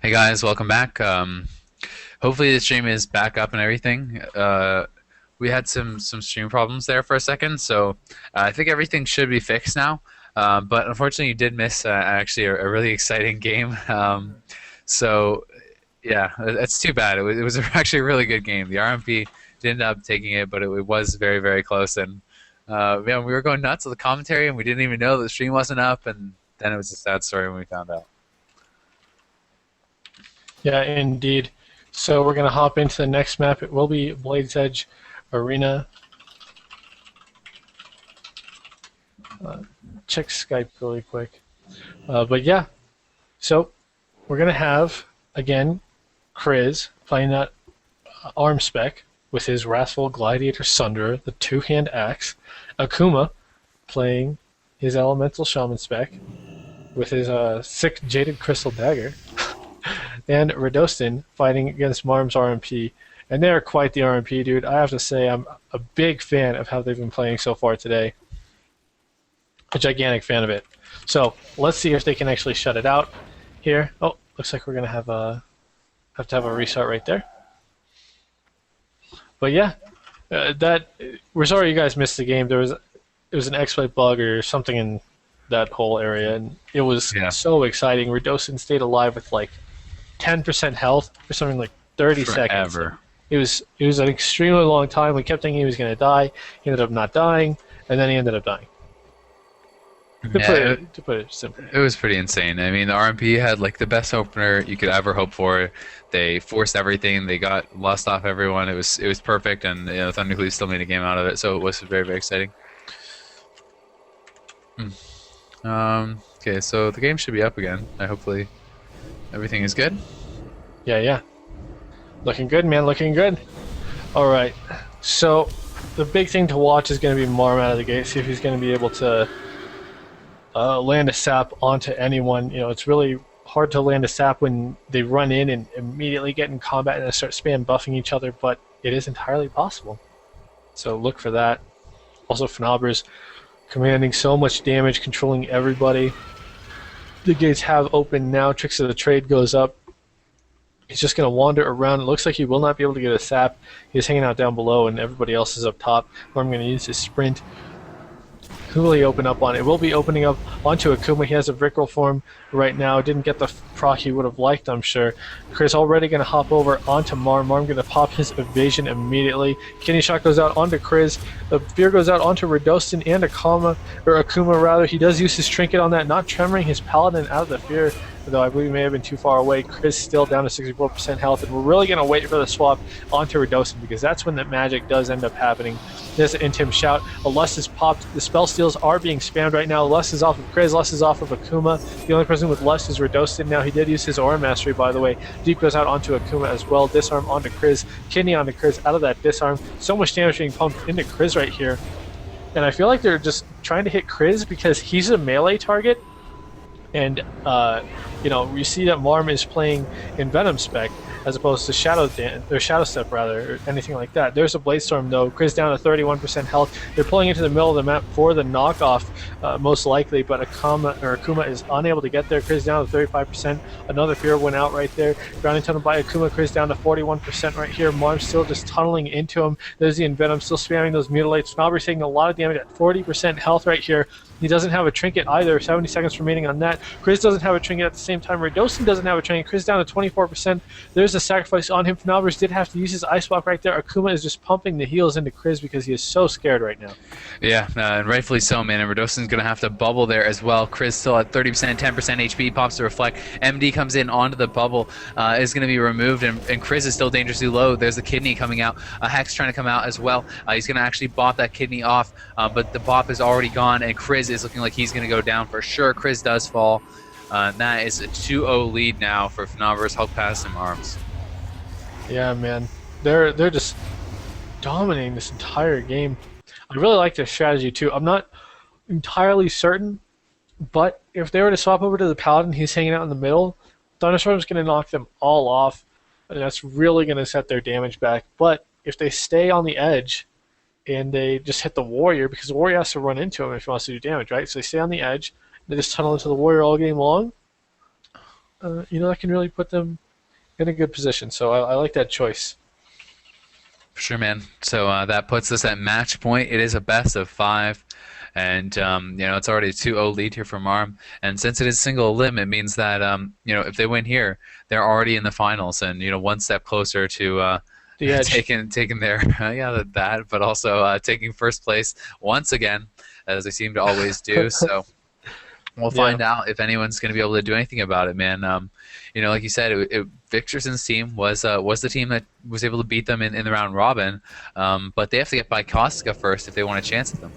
Hey guys, welcome back. Hopefully the stream is back up and everything. We had some stream problems there for a second, so I think everything should be fixed now. But unfortunately, you did miss actually a really exciting game. So yeah, it's too bad. It was actually a really good game. The RMP did end up taking it, but it was very close. And yeah, we were going nuts with the commentary, and we didn't even know the stream wasn't up. And then it was a sad story when we found out. Yeah, indeed. So we're going to hop into the next map. It will be Blade's Edge Arena. Check Skype really quick. But yeah, so we're going to have, again, Kriz playing that arm spec with his Wrathful Gladiator Sunderer, the two-hand axe. Akuma playing his Elemental Shaman spec with his sick Jaded Crystal Dagger. And Radostin fighting against Marm's RMP. And they're quite the RMP, dude. I have to say, I'm a big fan of how they've been playing so far today. A gigantic fan of it. So let's see if they can actually shut it out here. Oh, looks like we're gonna have to have a restart right there. But yeah, we're sorry you guys missed the game. It was an exploit bug or something in that whole area, and it was so exciting. Radostin stayed alive with like 10% health for something like 30 seconds. It was an extremely long time. We kept thinking he was going to die. He ended up not dying, and then he ended up dying. To put it simply. It was pretty insane. I mean, the RMP had like the best opener you could ever hope for. They forced everything. They got lost off everyone. It was perfect, and Thundercleave still made a game out of it. So it was very exciting. Okay, so the game should be up again. Hopefully everything is good. Yeah. Looking good, man. Looking good. All right. So the big thing to watch is going to be Marm out of the gate. See if he's going to be able to land a sap onto anyone. It's really hard to land a sap when they run in and immediately get in combat and start spam buffing each other, but it is entirely possible. So look for that. Also, Fnaber's commanding so much damage, controlling everybody. The gates have opened now. Tricks of the Trade goes up. He's just going to wander around. It looks like he will not be able to get a sap. He's hanging out down below, and everybody else is up top. I'm going to use his sprint. Who will he open up on? It will be opening up onto Akuma. He has a Brickroll form right now. Didn't get the proc he would have liked, I'm sure. Chris already going to hop over onto Marm. Marm going to pop his evasion immediately. Kidney Shot goes out onto Chris. The Fear goes out onto Radostin and Akuma rather. He does use his trinket on that, not tremoring his Paladin out of the Fear, though I believe he may have been too far away. Chris still down to 64% health, and we're really going to wait for the swap onto Radostin because that's when the magic does end up happening. There's an Intim Shout. A Lust is popped. The spell steals are being spammed right now. Lust is off of Chris. Lust is off of Akuma. The only person with Lust is Radostin now. He did use his Aura Mastery, by the way. Deep goes out onto Akuma as well. Disarm onto Chris. Kidney onto Chris. Out of that disarm. So much damage being pumped into Chris right here. And I feel like they're just trying to hit Chris because he's a melee target. And, you see that Marm is playing in Venom spec as opposed to Shadow Step, or anything like that. There's a Bladestorm, though. Chris down to 31% health. They're pulling into the middle of the map for the knockoff, most likely, but Akuma is unable to get there. Chris down to 35%. Another Fear went out right there. Grounding tunnel by Akuma. Chris down to 41% right here. Marm still just tunneling into him. There's the Envenom still spamming those Mutilates. Fnaber's taking a lot of damage at 40% health right here. He doesn't have a trinket either. 70 seconds remaining on that. Chris doesn't have a trinket at the same time. Radostin doesn't have a trinket. Chris down to 24%. There's a sacrifice on him. Fnaber's did have to use his Ice Block right there. Akuma is just pumping the heals into Chris because he is so scared right now. Yeah, and rightfully so, man. And Radostin's going to have to bubble there as well. Chris still at 30%, 10% HP, pops to Reflect. MD comes in onto the bubble, is going to be removed, and Chris is still dangerously low. There's the Kidney coming out. Hex trying to come out as well. He's going to actually bop that Kidney off, but the bop is already gone, and Chris is looking like he's going to go down for sure. Chris does fall. And that is a 2-0 lead now for Fnaber's Hulk Pass and Arms. Yeah, man. They're just dominating this entire game. I really like their strategy, too. I'm not entirely certain, but if they were to swap over to the Paladin, he's hanging out in the middle, Thunderstorm's going to knock them all off, and that's really going to set their damage back. But if they stay on the edge and they just hit the Warrior, because the Warrior has to run into him if he wants to do damage, right? So they stay on the edge, they just tunnel into the Warrior all game long. that can really put them in a good position. So I like that choice. For sure, man. So that puts us at match point. It is a best of 5. And it's already a 2-0 lead here for Marm. And since it is single limb, it means that if they win here, they're already in the finals, and one step closer to The edge. taking their that, but also taking first place once again, as they seem to always do. So we'll Yeah. find out if anyone's going to be able to do anything about it, man. Like you said, Victorson's team was the team that was able to beat them in the round robin, but they have to get by Kostka first if they want a chance at them.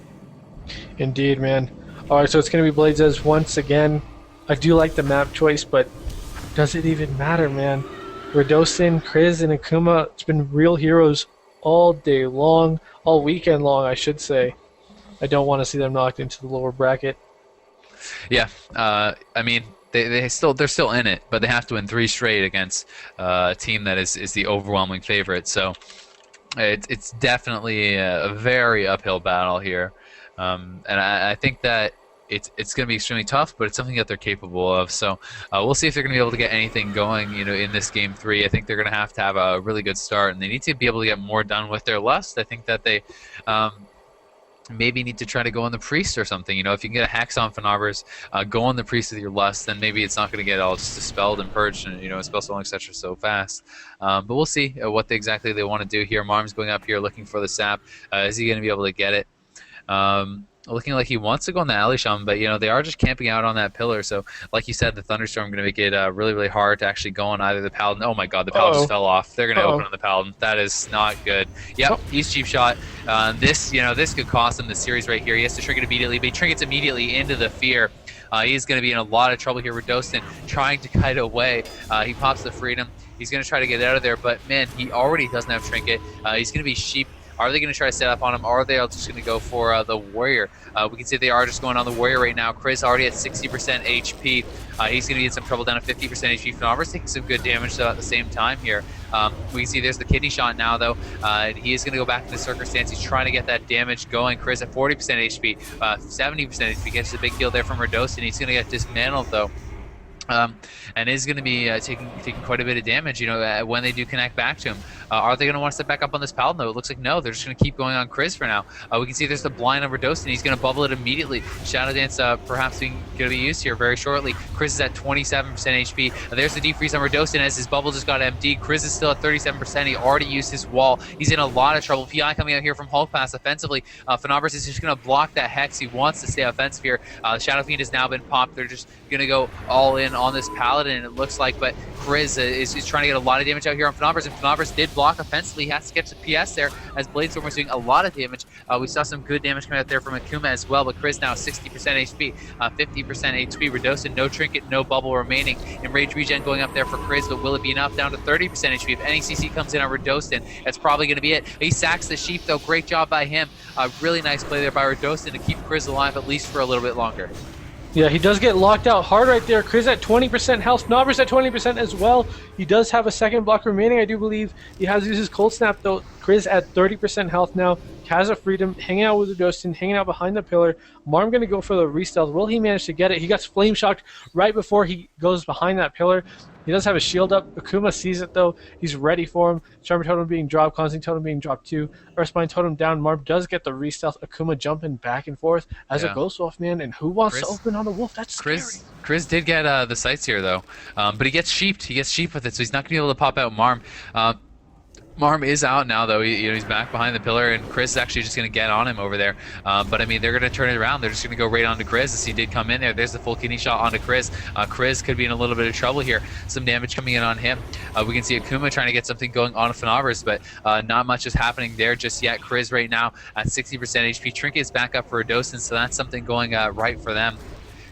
Indeed, man. All right, so it's going to be Blades as once again. I do like the map choice, but does it even matter, man? Radosin, Kriz, and Akuma, it's been real heroes all day long, all weekend long, I should say. I don't want to see them knocked into the lower bracket. Yeah, I mean they're still in it, but they have to win 3 straight against a team that is the overwhelming favorite. So it's definitely a very uphill battle here, and I think that it's going to be extremely tough, but it's something that they're capable of. So we'll see if they're going to be able to get anything going, in this game 3. I think they're going to have a really good start, and they need to be able to get more done with their lust. I think that they maybe need to try to go on the priest or something. If you can get a hex on Fanabers, go on the priest with your lust, then maybe it's not going to get all just dispelled and purged and spell stolen, etc. so fast. But we'll see what exactly they want to do here. Marm's going up here looking for the sap. Is he going to be able to get it? Looking like he wants to go on the alley shaman, but they are just camping out on that pillar. So, like you said, the thunderstorm going to make it really, really hard to actually go on either the paladin. Oh my God, the paladin just fell off. They're going to open on the paladin. That is not good. Yep, he's cheap shot. This could cost him the series right here. He has to trinket immediately, but he trinkets immediately into the fear. He's going to be in a lot of trouble here with Dostin trying to kite away. He pops the freedom. He's going to try to get out of there, but man, he already doesn't have trinket. He's going to be sheep. Are they going to try to set up on him, or are they all just going to go for the warrior? We can see they are just going on the warrior right now. Chris already at 60% HP. He's going to be in some trouble down to 50% HP. Fanavar's taking some good damage though, at the same time here. We can see there's the kidney shot now, though. He is going to go back into circumstance. He's trying to get that damage going. Chris at 40% HP, 70% HP. Gets a big deal there from Radosin. He's going to get dismantled, though. And is going to be taking quite a bit of damage, when they do connect back to him. Are they going to want to step back up on this paladin, though? It looks like no. They're just going to keep going on Chris for now. We can see there's the blind on Radosin. He's going to bubble it immediately. Shadow Dance perhaps going to be used here very shortly. Chris is at 27% HP. There's the defreeze on Radosin as his bubble just got emptied. Chris is still at 37%. He already used his wall. He's in a lot of trouble. PI coming out here from Hulk Pass offensively. Fanabers is just going to block that Hex. He wants to stay offensive here. Shadow Fiend has now been popped. They're just going to go all in on this paladin, it looks like, but Chris is trying to get a lot of damage out here on Fanabers, and Fanabers did block offensively. He has to get to PS there as Bladestorm was doing a lot of damage. We saw some good damage coming out there from Akuma as well, but Chris now 60% HP, 50% HP. Radosin, no trinket, no bubble remaining. Enrage regen going up there for Chris, but will it be enough? Down to 30% HP. If any CC comes in on Radosin, that's probably going to be it. He sacks the sheep, though. Great job by him. Really nice play there by Radosin to keep Chris alive at least for a little bit longer. Yeah, he does get locked out hard right there. Chris at 20% health. Fnaubers at 20% as well. He does have a second block remaining, I do believe. He has used his cold snap, though. Chris at 30% health now. Has a freedom, hanging out with Udostin, hanging out behind the pillar. Marm going to go for the re-stealth. Will he manage to get it? He gets flame shocked right before he goes behind that pillar. He does have a shield up. Akuma sees it, though. He's ready for him. Charmer Totem being dropped. Cleansing Totem being dropped, too. Earthspine Totem down. Marm does get the re-stealth. Akuma jumping back and forth as a Ghost Wolf, man. And who wants to open on the Wolf? That's scary. Chris did get the sights here, though. But he gets sheeped. He gets sheep with it, so he's not going to be able to pop out Marm. Marm is out now, though. He's back behind the pillar, and Chris is actually just going to get on him over there. But, I mean, they're going to turn it around. They're just going to go right onto Chris as he did come in there. There's the full kidney shot onto Chris. Chris could be in a little bit of trouble here. Some damage coming in on him. We can see Akuma trying to get something going on Fanavers, but not much is happening there just yet. Chris right now at 60% HP. Trinket is back up for Adosin, so that's something going right for them.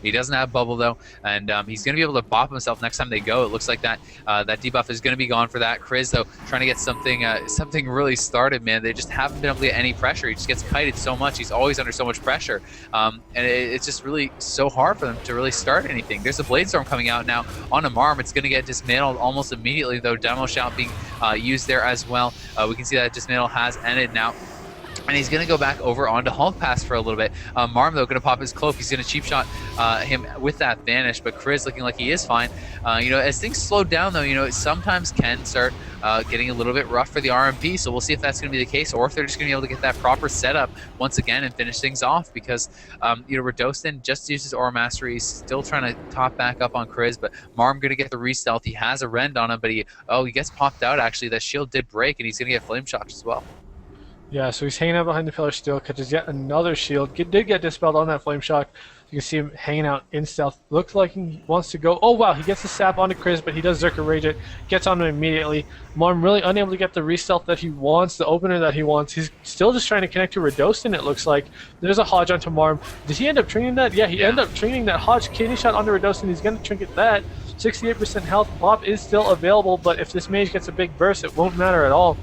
He doesn't have bubble, though, and he's going to be able to bop himself next time they go. It looks like that debuff is going to be gone for that. Chris, though, trying to get something really started, man. They just haven't been able to get any pressure. He just gets kited so much. He's always under so much pressure, and it's just really so hard for them to really start anything. There's a Bladestorm coming out now on a Marm. It's going to get dismantled almost immediately, though. Demo Shout being used there as well. We can see that dismantle has ended now. And he's going to go back over onto Hulk Pass for a little bit. Marm, though, going to pop his cloak. He's going to cheap shot him with that Vanish, but Chris looking like he is fine. As things slow down, though, it sometimes can start getting a little bit rough for the RMP, so we'll see if that's going to be the case, or if they're just going to be able to get that proper setup once again and finish things off, because, Radostin just uses Aura Mastery. He's still trying to top back up on Chris, but Marm going to get the re-stealth. He has a Rend on him, but he gets popped out, actually. That shield did break, and he's going to get Flame Shocked as well. Yeah, so he's hanging out behind the pillar still, catches yet another shield. Did get dispelled on that Flame Shock. You can see him hanging out in stealth. Looks like he wants to go. Oh, wow, he gets the sap onto Chris, but he does Zerka Rage it. Gets on him immediately. Marm really unable to get the re-stealth that he wants, the opener that he wants. He's still just trying to connect to Radostin, it looks like. There's a Hodge onto Marm. Did he end up training that? Yeah, he ended up training that Hodge kidney shot onto Radostin. He's going to trinket that. 68% health. Bop is still available, but if this mage gets a big burst, it won't matter at all.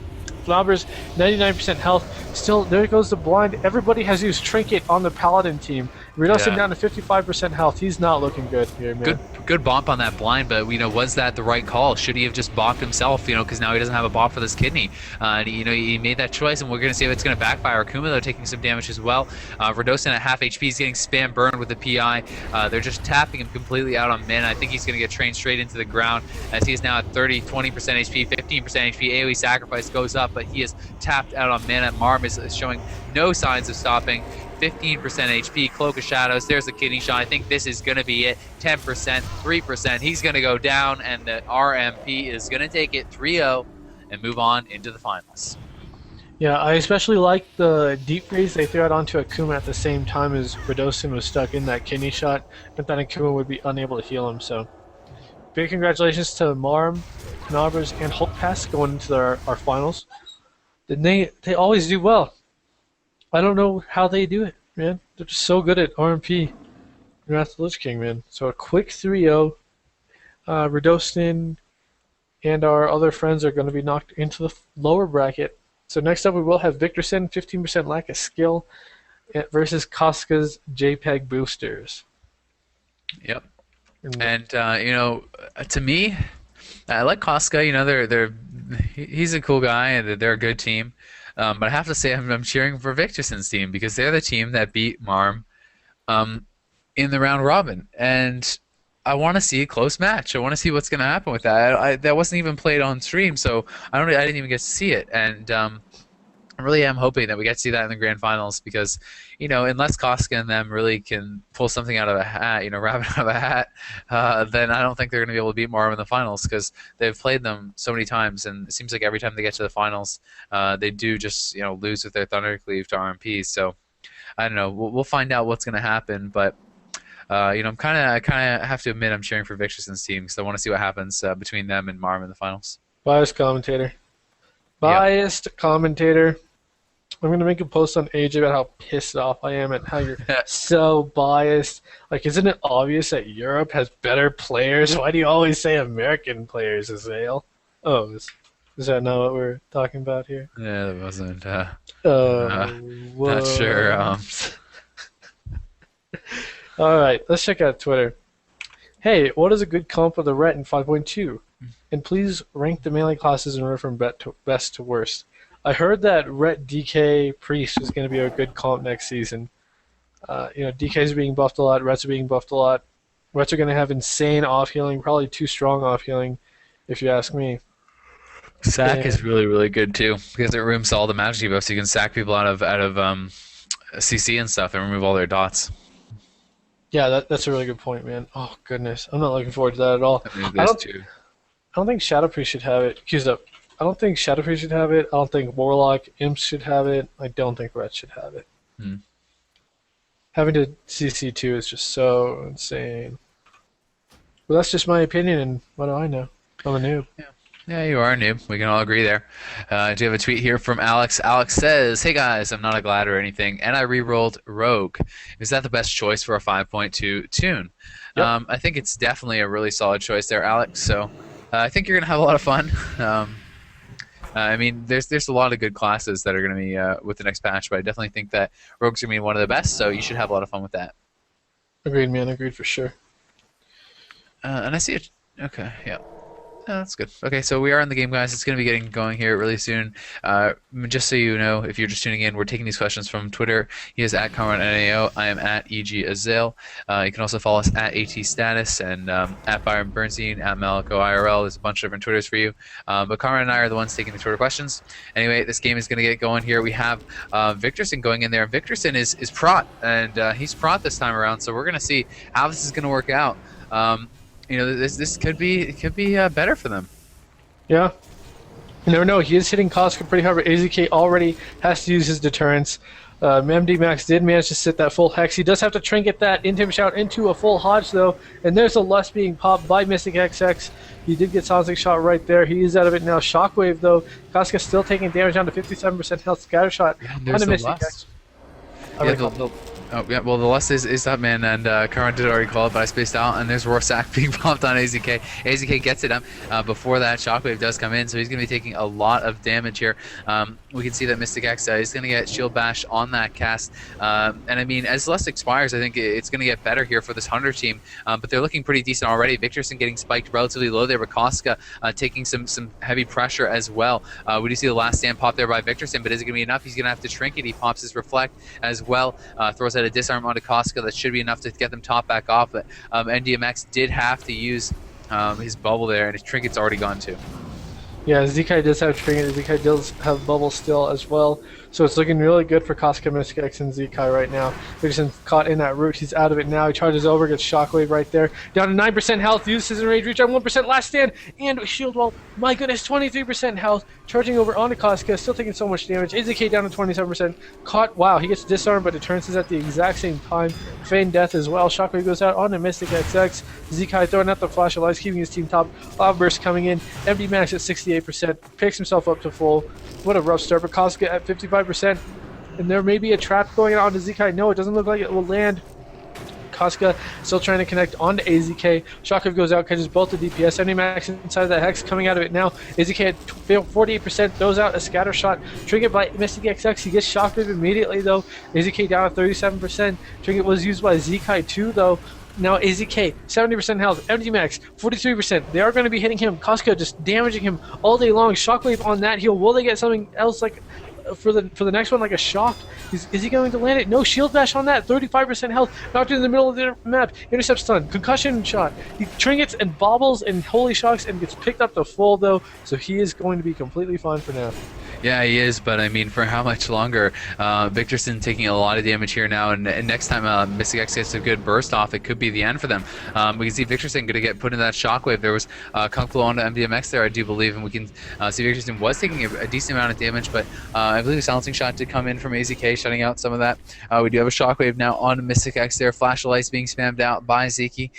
Flauber's 99% health. Still, there goes the blind. Everybody has used Trinket on the Paladin team. Radostin down to 55% health. He's not looking good here, man. Good bump on that blind, but was that the right call? Should he have just bopped himself? Because now he doesn't have a bop for this kidney. He made that choice, and we're gonna see if it's gonna backfire. Akuma, though, taking some damage as well. Radostin at half HP is getting spam burned with the PI. They're just tapping him completely out on mana. I think he's gonna get trained straight into the ground, as he is now at 30, 20% HP, 15% HP. AoE sacrifice goes up, but he is tapped out on mana. Marm is showing no signs of stopping. 15% HP, Cloak of Shadows, there's the kidney shot. I think this is going to be it. 10%, 3%. He's going to go down, and the RMP is going to take it 3-0 and move on into the finals. Yeah, I especially like the deep freeze they threw out onto Akuma at the same time as Radostin was stuck in that kidney shot, but then Akuma would be unable to heal him, so big congratulations to Marm, Knobbers, and Hulk Pass going into our finals. They always do well. I don't know how they do it, man. They're just so good at RMP. Wrath of the Lich King, man. So a quick 3-0. Radostin and our other friends are going to be knocked into the lower bracket. So next up we will have Victorson, 15% lack of skill, versus Casca's JPEG boosters. Yep. And to me, I like Casca. He's a cool guy, and they're a good team. But I have to say, I'm cheering for Victorson's team, because they're the team that beat Marm in the round robin, and I want to see a close match. I want to see what's going to happen with that. That wasn't even played on stream, so I didn't even get to see it, and I really am hoping that we get to see that in the grand finals, because unless Casca and them really can pull something out of a hat, rabbit out of a hat, then I don't think they're going to be able to beat Marm in the finals, because they've played them so many times, and it seems like every time they get to the finals, they do just lose with their Thundercleave to RMP. So I don't know. We'll find out what's going to happen, but I kind of have to admit I'm cheering for Victorson's team, because I want to see what happens between them and Marm in the finals. Biased commentator. Commentator. I'm going to make a post on AJ about how pissed off I am at how you're so biased. Like, isn't it obvious that Europe has better players? Why do you always say American players, Azael? Oh, is that not what we're talking about here? Yeah, that wasn't. Not sure. All right, let's check out Twitter. Hey, what is a good comp of the Ret in 5.2? And please rank the melee classes in order from best to worst. I heard that Ret DK Priest is going to be a good comp next season. DKs are being buffed a lot, Rets are being buffed a lot. Rets are going to have insane off-healing, probably too strong off-healing, if you ask me. Sack is really, really good too, because it removes all the magic buffs. You can sack people out of CC and stuff and remove all their dots. Yeah, that's a really good point, man. Oh, goodness. I'm not looking forward to that at all. I don't think Shadow Priest should have it. Queues up. I don't think Shadow Priest should have it. I don't think Warlock, Imps should have it. I don't think Ret should have it. Having to CC2 is just so insane. Well, that's just my opinion, and what do I know? I'm a noob. Yeah, you are a noob. We can all agree there. I do have a tweet here from Alex. Alex says, "Hey guys, I'm not a Glad or anything, and I re-rolled Rogue. Is that the best choice for a 5.2 tune?" Yep. I think it's definitely a really solid choice there, Alex. So I think you're going to have a lot of fun. There's a lot of good classes that are going to be with the next patch, but I definitely think that Rogue's going to be one of the best, so you should have a lot of fun with that. Agreed, man. Agreed for sure. And I see it. Okay, yeah. Oh, that's good. Okay, so we are in the game, guys. It's going to be getting going here really soon. Just so you know, if you're just tuning in, we're taking these questions from Twitter. He is at Conradical. I am at Azael. You can also follow us at Status and at Byron Bernstein, at Malico IRL. There's a bunch of different Twitters for you. But Conrad and I are the ones taking the Twitter questions. Anyway, this game is going to get going here. We have Victorson going in there. Victorson is Prot, and he's Prot this time around. So we're going to see how this is going to work out. This could be better for them. Yeah. You never know. He is hitting Koska pretty hard, but AZK already has to use his deterrence. MD Max did manage to sit that full Hex. He does have to trinket that into him shout into a full Hodge, though. And there's a Lust being popped by Mystic XX. He did get Sonic Shot right there. He is out of it now. Shockwave, though. Koska still taking damage down to 57% health. Scatter Shot on the Mystic X. Well, the Lust is up, man, and Karan did already call it, but I spaced out, and there's Rorsak being popped on AZK. AZK gets it before that Shockwave does come in, so he's going to be taking a lot of damage here. We can see that Mystic X is going to get Shield Bash on that cast, and I mean, as Lust expires, I think it's going to get better here for this Hunter team, but they're looking pretty decent already. Victorson getting spiked relatively low there, but Koska taking some heavy pressure as well. We do see the last stand pop there by Victorson, but is it going to be enough? He's going to have to Trinket. He pops his Reflect as well, throws out a disarm onto Koska. That should be enough to get them top back off, but NDMX did have to use his bubble there, and his Trinket's already gone too. Yeah, Zekai does have Trinket. Zekai does have bubble still as well. So it's looking really good for Koska, Mystic X, and Zekai right now. Victorson's caught in that root. He's out of it now. He charges over, gets Shockwave right there. Down to 9% health. Uses his range reach on 1% last stand. And shield wall. My goodness, 23% health. Charging over onto Koska. Still taking so much damage. AZK down to 27%. Caught. Wow, he gets disarmed, but it turns at the exact same time. Feign death as well. Shockwave goes out onto Mystic XX. Zekai throwing out the flash of lights, keeping his team top. Burst coming in. MD Max at 68%. Picks himself up to full. What a rough start, but Koska at 55%. And there may be a trap going on to Zekai. No, it doesn't look like it will land. Koska still trying to connect onto AZK. Shockwave goes out, catches both the DPS. MD Max inside that Hex coming out of it now. AZK at 48%, throws out a scatter shot. Trinket by Mystic XX. He gets Shockwave immediately, though. AZK down at 37%. Trinket was used by Zekai too, though. Now AZK, 70% health, MD Max, 43%. They are going to be hitting him. Koska just damaging him all day long. Shockwave on that heal. Will they get something else like for the next one, like a shock? Is he going to land it? No, shield bash on that. 35% health. Knocked in the middle of the map. Intercept stun. Concussion shot. He trinkets and bobbles and holy shocks and gets picked up to full, though. So he is going to be completely fine for now. Yeah, he is, but I mean, for how much longer? Victorson taking a lot of damage here now, and next time Mystic X gets a good burst off, it could be the end for them. We can see Victorson going to get put in that shockwave. There was Kung Fu onto MDMX there, I do believe, and we can see Victorson was taking a decent amount of damage, but I believe a silencing shot did come in from AZK, shutting out some of that. We do have a shockwave now on Mystic X there. Flash of lights being spammed out by Zeki.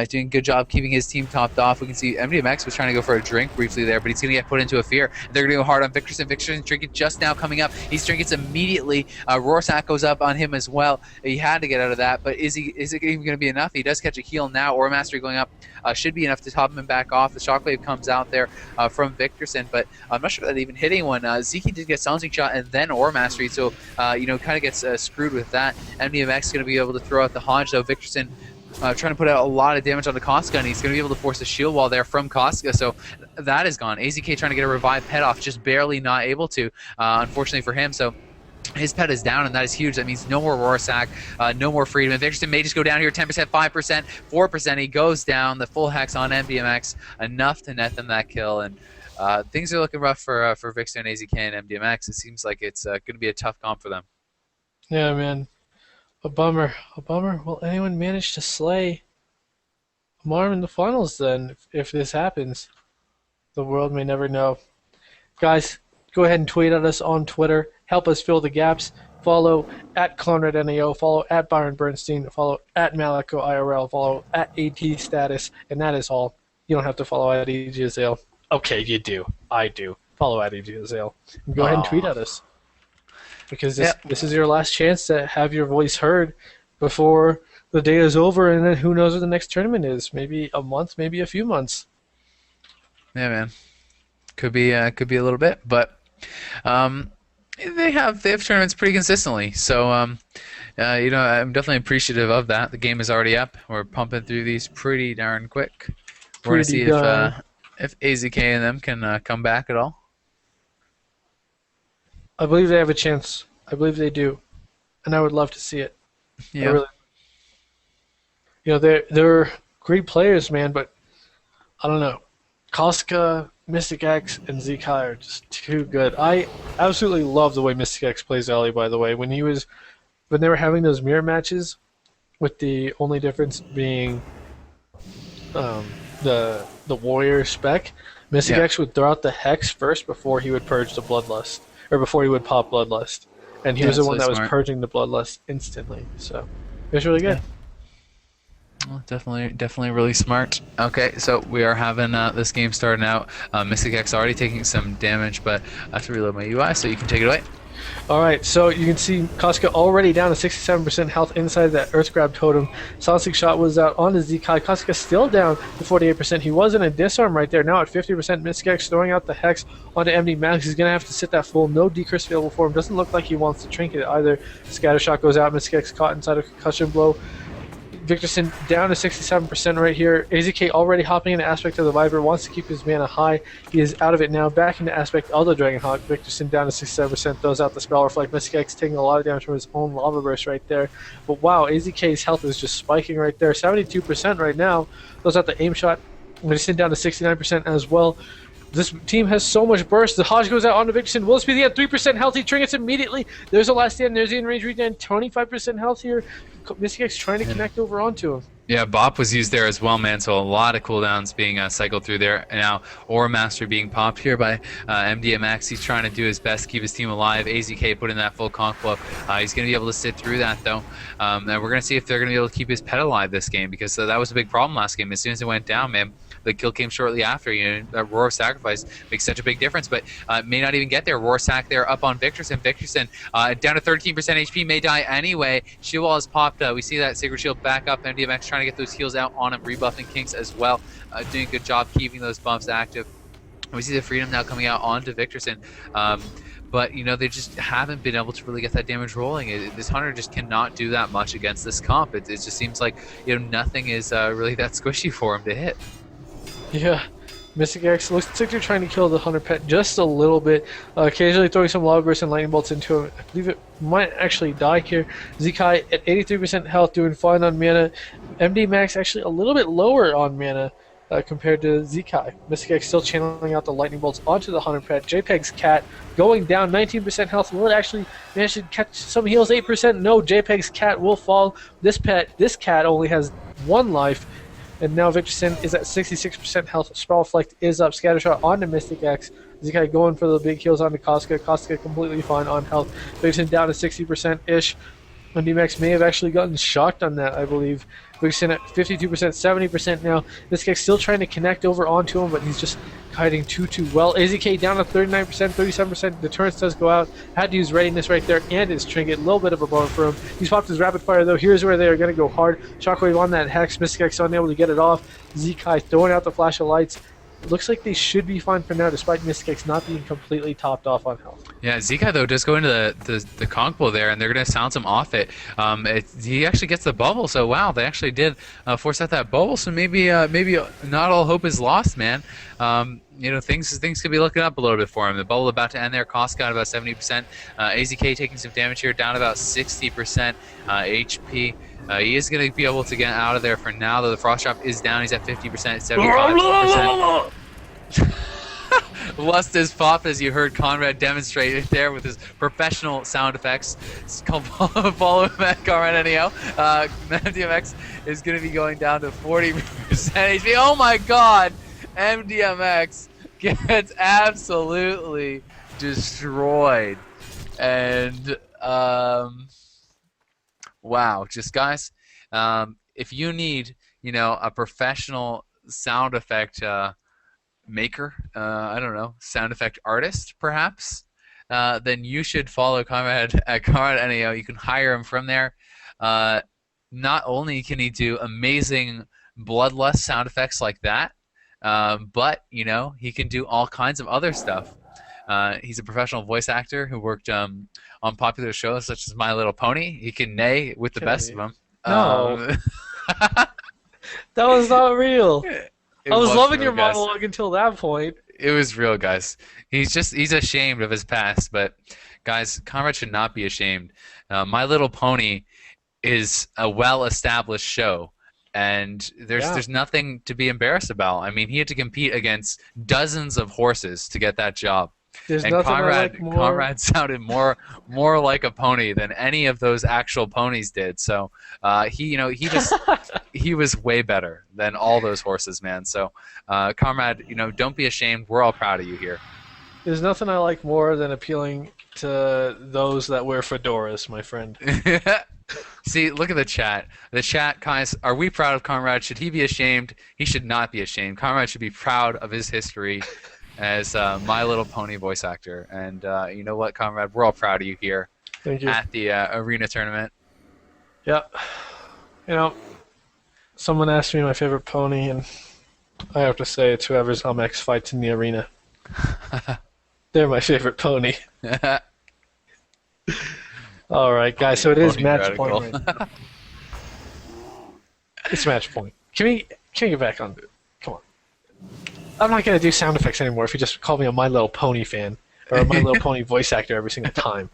Doing a good job keeping his team topped off. We can see MDMX was trying to go for a drink briefly there, but he's going to get put into a fear. They're going to go hard on Victorson. Victorson Trinket just now coming up. He Trinkets immediately. Rorsak goes up on him as well. He had to get out of that, but is it even going to be enough? He does catch a heal now. Aura Mastery going up should be enough to top him back off. The Shockwave comes out there from Victorson, but I'm not sure that even hit anyone. Zeki did get Silencing Shot and then Aura Mastery, so kind of gets screwed with that. MDMX is going to be able to throw out the Hodge, though. Victorson trying to put out a lot of damage on the Koska, and he's going to be able to force a shield wall there from Koska, so that is gone. AZK trying to get a revive pet off, just barely not able to, unfortunately for him, so his pet is down, and that is huge. That means no more Rorsak, no more Freedom. And Victorson may just go down here 10%, 5%, 4%. He goes down. The full Hex on MDMX, enough to net them that kill, and things are looking rough for Vixen and AZK and MDMX. It seems like it's going to be a tough comp for them. Yeah, man. A bummer. A bummer. Will anyone manage to slay Marm in the finals then, if this happens? The world may never know. Guys, go ahead and tweet at us on Twitter. Help us fill the gaps. Follow at ConradNAO. Follow at Byron Bernstein. Follow at Malico IRL. Follow at AT Status. And that is all. You don't have to follow at EG Azael. Okay, you do. I do. Follow at EG Azael. Go ahead and tweet at us. Because this is your last chance to have your voice heard before the day is over, and then who knows what the next tournament is? Maybe a month, maybe a few months. Yeah, man. Could be a little bit, but they have tournaments pretty consistently. So I'm definitely appreciative of that. The game is already up. We're pumping through these pretty darn quick. We're gonna see if If AZK and them can come back at all. I believe they have a chance. I believe they do, and I would love to see it. I Yeah. really, they're great players, man. But I don't know. Koska, Mystic X, and Zekai are just too good. I absolutely love the way Mystic X plays Ellie. By the way, when they were having those mirror matches, with the only difference being the warrior spec, Mystic Yeah. X would throw out the hex first before he would purge the bloodlust, or before he would pop bloodlust, and he Yeah, was the it's one really that was smart. purging the bloodlust instantly. So it was really Yeah. good. Well, definitely really smart. Okay, so we are having this game starting out. Mystic X already taking some damage, but I have to reload my UI, so you can take it away. All right, so you can see Koska already down to 67% health inside that Earth Grab totem. Sonic Shot was out onto Zekai. Koska still down to 48%. He was in a disarm right there. Now at 50%, Miskx throwing out the Hex onto MD Max. He's going to have to sit that full. No decurse available for him. Doesn't look like he wants to trinket either. Scatter Shot goes out. Miskx caught inside a concussion blow. Victorson down to 67% right here. AZK already hopping into aspect of the Viper, wants to keep his mana high. He is out of it now, back into aspect of the Dragonhawk. Victorson down to 67%, throws out the Spell Reflect. Mystic X taking a lot of damage from his own Lava Burst right there. But wow, AZK's health is just spiking right there. 72% right now. Throws out the Aim Shot. Victorson down to 69% as well. This team has so much burst. The Hodge goes out onto Victorson. Will Speedy at 3% health. He triggers immediately. There's a last stand. There's the in-range regen. 25% health here. Mystic X trying to connect over onto him. Yeah, Bop was used there as well, man. So a lot of cooldowns being cycled through there. And now Aura Master being popped here by MDMX. He's trying to do his best to keep his team alive. AZK put in that full conk blow. He's going to be able to sit through that, though. And we're going to see if they're going to be able to keep his pet alive this game, because that was a big problem last game. As soon as it went down, man, the kill came shortly after. That Roar Sacrifice makes such a big difference, but may not even get there. Roar Sack there up on Victorson. Victorson down to 13% HP, may die anyway. Shield Wall is popped. We see that Sacred Shield back up. MDMX trying to get those heals out on him, rebuffing Kinks as well. Doing a good job keeping those buffs active. We see the Freedom now coming out onto Victorson. But they just haven't been able to really get that damage rolling. This Hunter just cannot do that much against this comp. It just seems like nothing is really that squishy for him to hit. Yeah. Mystic X looks like they're trying to kill the Hunter Pet just a little bit. Occasionally throwing some Lava Bursts and Lightning Bolts into him. I believe it might actually die here. Zekai at 83% health, doing fine on mana. MD Max actually a little bit lower on mana compared to Zekai. Mystic X still channeling out the Lightning Bolts onto the Hunter Pet. JPEG's Cat going down 19% health. Will it actually manage to catch some heals? 8%? No, JPEG's Cat will fall. This cat only has one life. And now Victorson is at 66% health. Spell Reflect is up. Scattershot onto Mystic X. Zekai going for the big heals onto Koska. Koska completely fine on health. Victorson down to 60%-ish. And DMX may have actually gotten shocked on that, I believe. Victorson at 52%, 70% now. Mystic X still trying to connect over onto him, but he's just kiting too well. AZK down to 39%, 37%. Deterrence does go out. Had to use readiness right there and his trinket. A little bit of a bummer for him. He's popped his rapid fire though. Here's where they are going to go hard. Shockwave on that Hex. Mystic X unable to get it off. Zekai throwing out the flash of lights. It looks like they should be fine for now, despite Mystic X not being completely topped off on health. Yeah, Zekai though does go into the conch blow there, and they're going to silence him off it. He actually gets the bubble, so wow, they actually did force out that bubble. So maybe not all hope is lost, man. Things could be looking up a little bit for him. The bubble about to end there. Cost got about 70%. AZK taking some damage here, down about 60% HP. He is going to be able to get out of there for now, though the Frost Drop is down. He's at 50%, 75%. Lust is popped, as you heard Conrad demonstrate it there with his professional sound effects. It's called follow him at Conrad NEO. MDMX is going to be going down to 40% HP. Oh my god! MDMX gets absolutely destroyed. And, wow. Just, guys, if you need, a professional sound effect maker, I don't know, sound effect artist, perhaps, then you should follow Conrad at Conrad NEO. You can hire him from there. Not only can he do amazing bloodlust sound effects like that, but he can do all kinds of other stuff. He's a professional voice actor who worked on popular shows such as My Little Pony. He can neigh with the best of them. No, that was not real. I It was was loving real, your guys. monologue until that point. It was real, guys. He's ashamed of his past, but guys, Conrad should not be ashamed. My Little Pony is a well-established show, and Yeah. there's nothing to be embarrassed about. I mean, he had to compete against dozens of horses to get that job, There's and nothing I like more. Conrad sounded more like a pony than any of those actual ponies did. So he he was way better than all those horses, man. So Conrad, don't be ashamed. We're all proud of you here. There's nothing I like more than appealing to those that wear fedoras, my friend. See, look at the chat. The chat, guys, are we proud of Conrad? Should he be ashamed? He should not be ashamed. Conrad should be proud of his history as My Little Pony voice actor. And you know what, Conrad? We're all proud of you here Thank you. at the arena tournament. Yeah. You know, someone asked me my favorite pony, and I have to say it's whoever's Elmex fights in the arena. They're my favorite pony. All right, guys. So it is match point right now. It's match point. Can we get back on? Come on. I'm not gonna do sound effects anymore. If you just call me a My Little Pony fan or a My Little Pony voice actor every single time.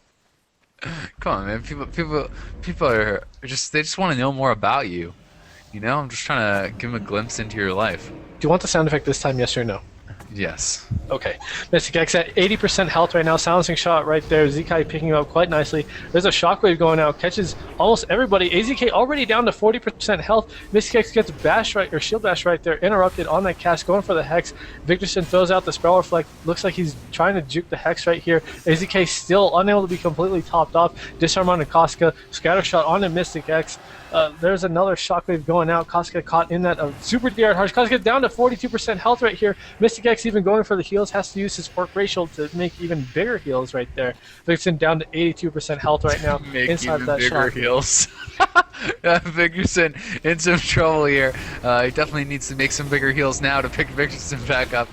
Come on, man. People are they just want to know more about you. I'm just trying to give them a glimpse into your life. Do you want the sound effect this time? Yes or no? Yes. Okay. Mystic X at 80% health right now. Silencing shot right there. ZK picking him up quite nicely. There's a shockwave going out. Catches almost everybody. AZK already down to 40% health. Mystic X gets bash right, or shield bash right there. Interrupted on that cast. Going for the Hex. Victorson throws out the Spell Reflect. Looks like he's trying to juke the Hex right here. AZK still unable to be completely topped off. Disarm on Koska. Scatter shot on to Mystic X. There's another shockwave going out. Koska caught in that super DR harsh. Koska down to 42% health right here. Mystic X even going for the heals. Has to use his Orc Racial to make even bigger heals right there. Vixen down to 82% health right now. Make inside even that bigger shot. heals. Victorson in some trouble here. He definitely needs to make some bigger heals now to pick Victorson back up.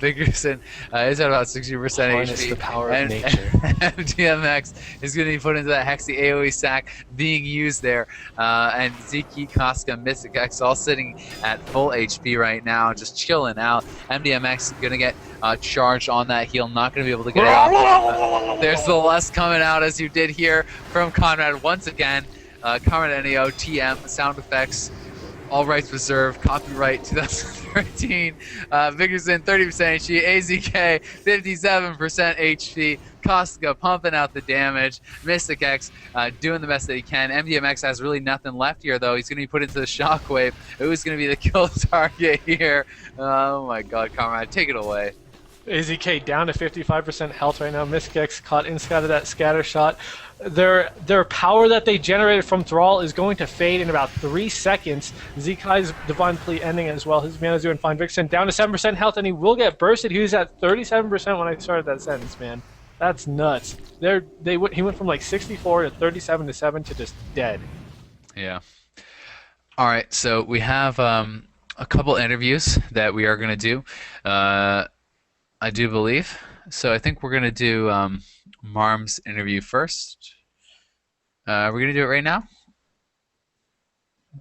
Victorson is at about 60% Harness HP. the power and, of nature. and DMX is going to be put into that Hexy AoE stack being used there. And Ziki, Koska, Mystic X all sitting at full HP right now, just chilling out. MDMX going to get charged on that heal, not going to be able to get it off. There's the lust coming out as you did here from Conrad once again. Conrad NEO, TM, sound effects, all rights reserved, copyright 2013. Victorson 30% HP, AZK 57% HP, Koska pumping out the damage, Mystic X doing the best that he can. MDMX has really nothing left here though. He's going to be put into the shockwave. Who's going to be the kill target here? Oh my god, Conrad, take it away. AZK down to 55% health right now. Mystic X caught inside of that scatter shot. Their power that they generated from Thrall is going to fade in about 3 seconds. Zekai's Divine Plea ending as well. His mana's doing fine. Vixen down to 7% health, and he will get bursted. He was at 37% when I started that sentence, man. That's nuts. He went from like 64 to 37 to 7 to just dead. Yeah. All right, so we have a couple interviews that we are going to do. I do believe. So I think we're going to do Marm's interview first. We're going to do it right now?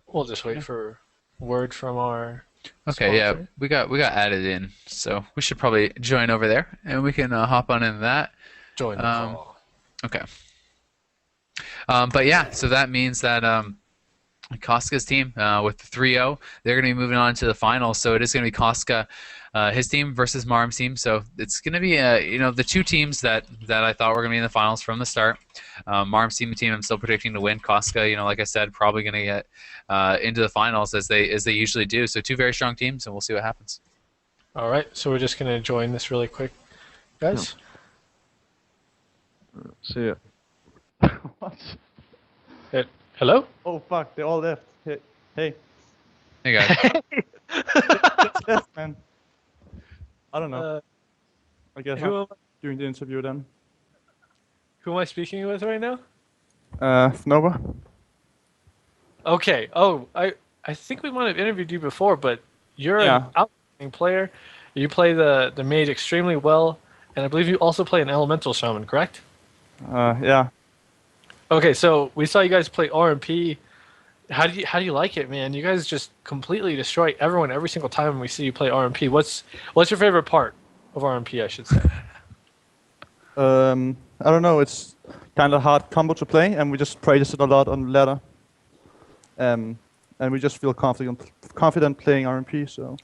We'll just wait for word from our Okay, yeah, sponsor. we got added in, so we should probably join over there, and we can hop on into that. Join the call. Okay. But yeah, so that means that Koska's team with the 3-0, they're going to be moving on to the finals. So it is going to be Koska, his team versus Marm's team. So it's going to be the two teams that I thought were going to be in the finals from the start. Marm's team, I'm still predicting to win. Koska, like I said, probably going to get into the finals as they usually do. So two very strong teams, and we'll see what happens. All right, so we're just going to join this really quick, guys. See ya. What? Hello? Oh fuck, they all left. Hey. Hey guys. Just left, man. I don't know. I guess Who I'm doing the interview then. am I speaking with right now? Nova? Okay. Oh, I think we might have interviewed you before, but you're Yeah. an outstanding player. You play the mage extremely well, and I believe you also play an elemental shaman, correct? Yeah. Okay, so we saw you guys play RMP How do you like it, man? You guys just completely destroy everyone every single time we see you play RMP. What's your favorite part of RMP, I should say? I don't know. It's kind of hard combo to play, and we just practice it a lot on ladder. And we just feel confident playing RMP. So